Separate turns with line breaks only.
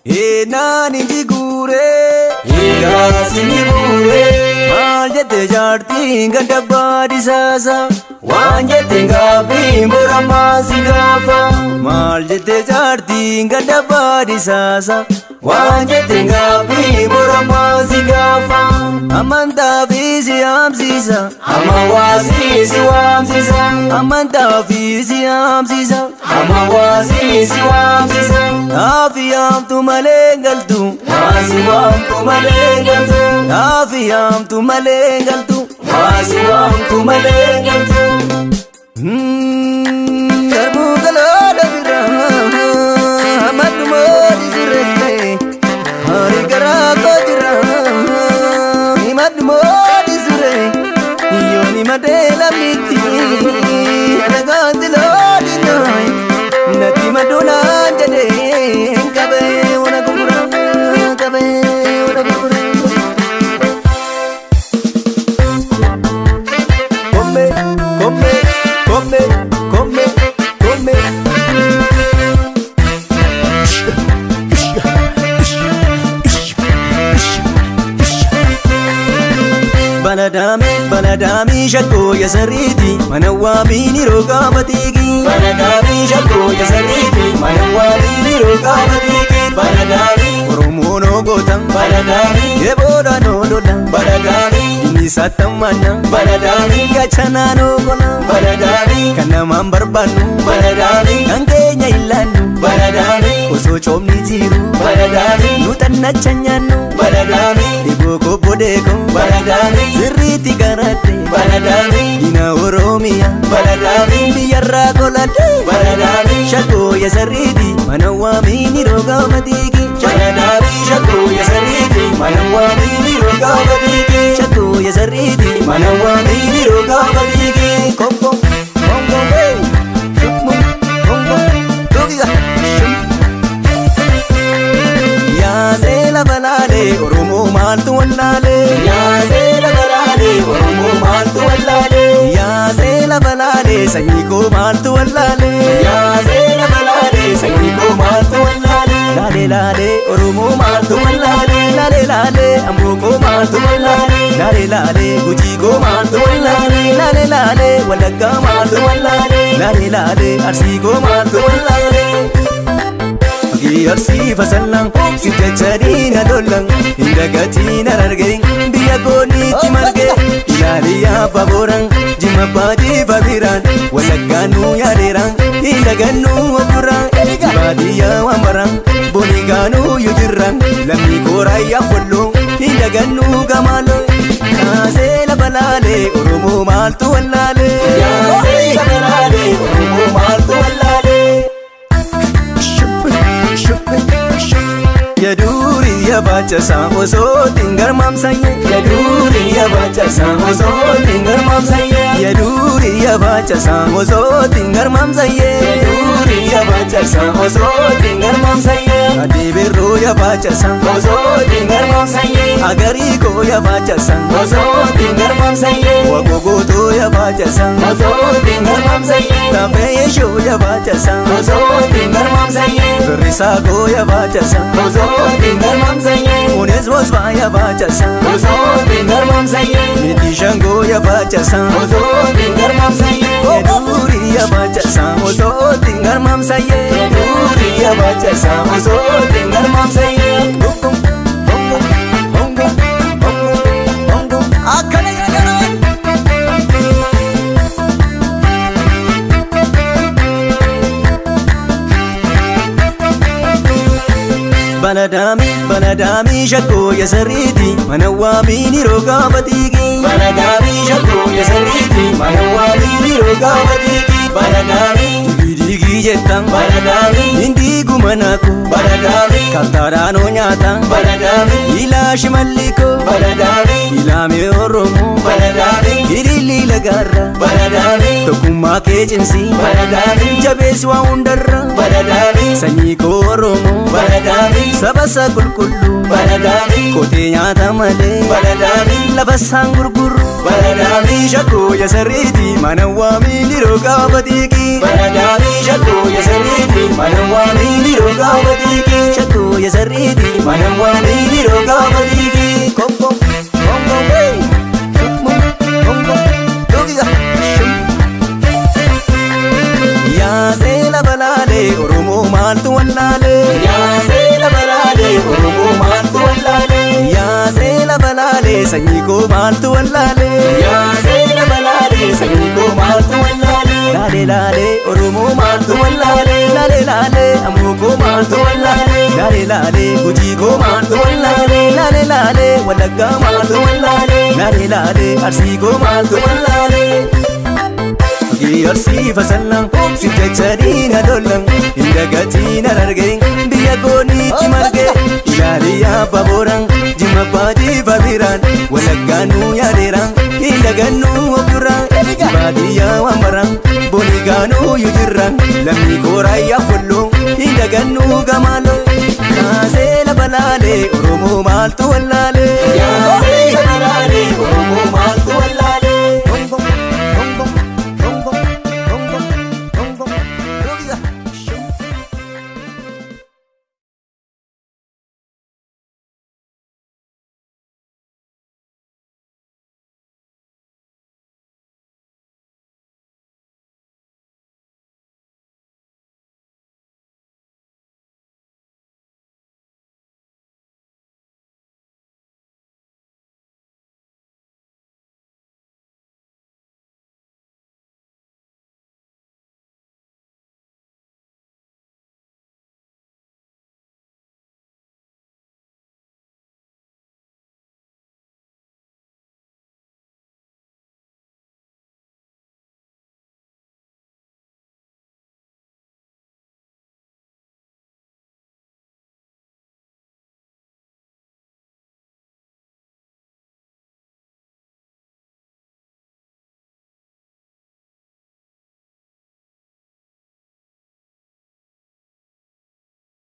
Nani jigure Gasini bure Maljete jarti ganda badi sasa Wanjete ngabi mbura masi gafa Maljete jarti ganda badi sasa Wanjete ngabi mbura masi gafa Amanta visi amsisa Amawasi wamsisa Amanta visi amsisa Amawasi wamsisa Afiyam tu malengal tu Wasiwam tu malengal tu Afiyam tu malengal tu Wasiwam tu malengal tu Garbu galada bira Amad modi zure Hari gara ko jira Imad modi zure Yoni madela miti Anaganti lodi nai Nati maduna jade Kabe una kumura Kabe una kumura Come, come, come, come, come Baladami shakko ya sariti Manawami ni roga matigi Baladami shakko ya sariti Manawami ni roga matigi Baladami Oromono gotam Baladami Yeboda no lola Baladami Satam mana Baladami Gachana no gola Baladami Kanamam barbanu Baladami Kangenya ilanu Baladami Oso chomni jiru Baladami Nutanna chanyanu Baladami Diboko bodeko Baladami Ziriti karate Baladami Dina oromia Baladami Biyarra kolate Baladami Shako ya sariti Manawami ni roga matiki Baladami Shako ya sariti Manawami ni roga matiki Shako ya sariti Manawami ni roga matiki Kongo Kongo hey Shummu Kongo Dogiga Ya zela balale Oromo maltu wallale Ya zela balale Oromo maltu wallale Ya zela balale Sanyiko maltu wallale Ya zela balale Sanyiko maltu wallale Lale lale Oromo maltu wallale Lale lale Amboko maltu wallale Lale lale Gujiko maltu wallale Lale lale Walakka maltu wallale Lale lale Arsiko maltu wallale Arsi fasalang Sintachari na dolang Indagati na rargay Biya ko ni chimarge Ilaliya paborang Jimapati pabiran Walaganu yadirang Indaganu apurang Jibadiya wambarang Boniganu yujirang Lami koraya fulong Indaganu kamalo Yase la balale Oromo maltu wallale Yase la balale Oromo maltu wallale Ya duri ya baca sama so tinggal mam saya Ya duri ya baca sama so tinggal mam saya Ya duri ya baca sama so tinggal mam saya Ya duri ya baca sama so tinggal mam saya Adi biru ya baca sama so tinggal mam saya Agari ko ya baca sama so tinggal mam saya Wagogo to ya baca sama so tinggal mam saya Tape yesho ya baca sama so tinggal mam saya Berisa ko ya baca sama so tinggal mam saya Unes wasba ya baca sama so tinggal mam saya Miti shango ya baca sama so tinggal mam saya Duri ya baca sama so tinggal mam saya Duri ya baca sama so tinggal mam saya Bongkong bongkong bongkong bongkong bongkong Akale gana Baladami shakko ya sariti Manawami ni roga matigi Baladami shakko ya sariti Manawami ni roga matigi Baladami Digi jetang Baladami Indi gumanaku Baladami Kaltarano nyatang Baladami Ila shimaliko Baladami Ila me oromo Baladami Hirili lagarra Baladami Tokuma ke jinsi Baladami Jabeswa undarra Baladami Sanyiko oromo Baladami Sabasa kulkullu Baladami Kote nyata male Baladami Labasang gurguru Baladami Shakko ya sariti Manawami ni roga batiki Baladami Shakko ya sariti Manawami ni roga batiki Shakko ya sariti sanyii koo maaltu wallaale yaasee lama laalee sanyii koo maaltu wallaale laalee laalee Oromoo maaltu wallaale laalee laalee ammoo koo maaltu wallaale laalee laalee Gujii koo maaltu wallaale laalee laalee Wallaggaa maaltu wallaale laalee laalee Arsii koo maaltu wallaale Arsii fasallan si jechadiin adollan inda gatiin arargeen biyya gooniitti marge ilaalee yaabba booran jimma baadii babiraan Wallaggaanuu yaadeeraan inda gannuu obduraan baadiyyaa waan baran boonigaanuu yujirran lammii kooraayyaa folloo inda gannuu gamaaloo kaasee lafa laalee Oromoo maaltu wallaale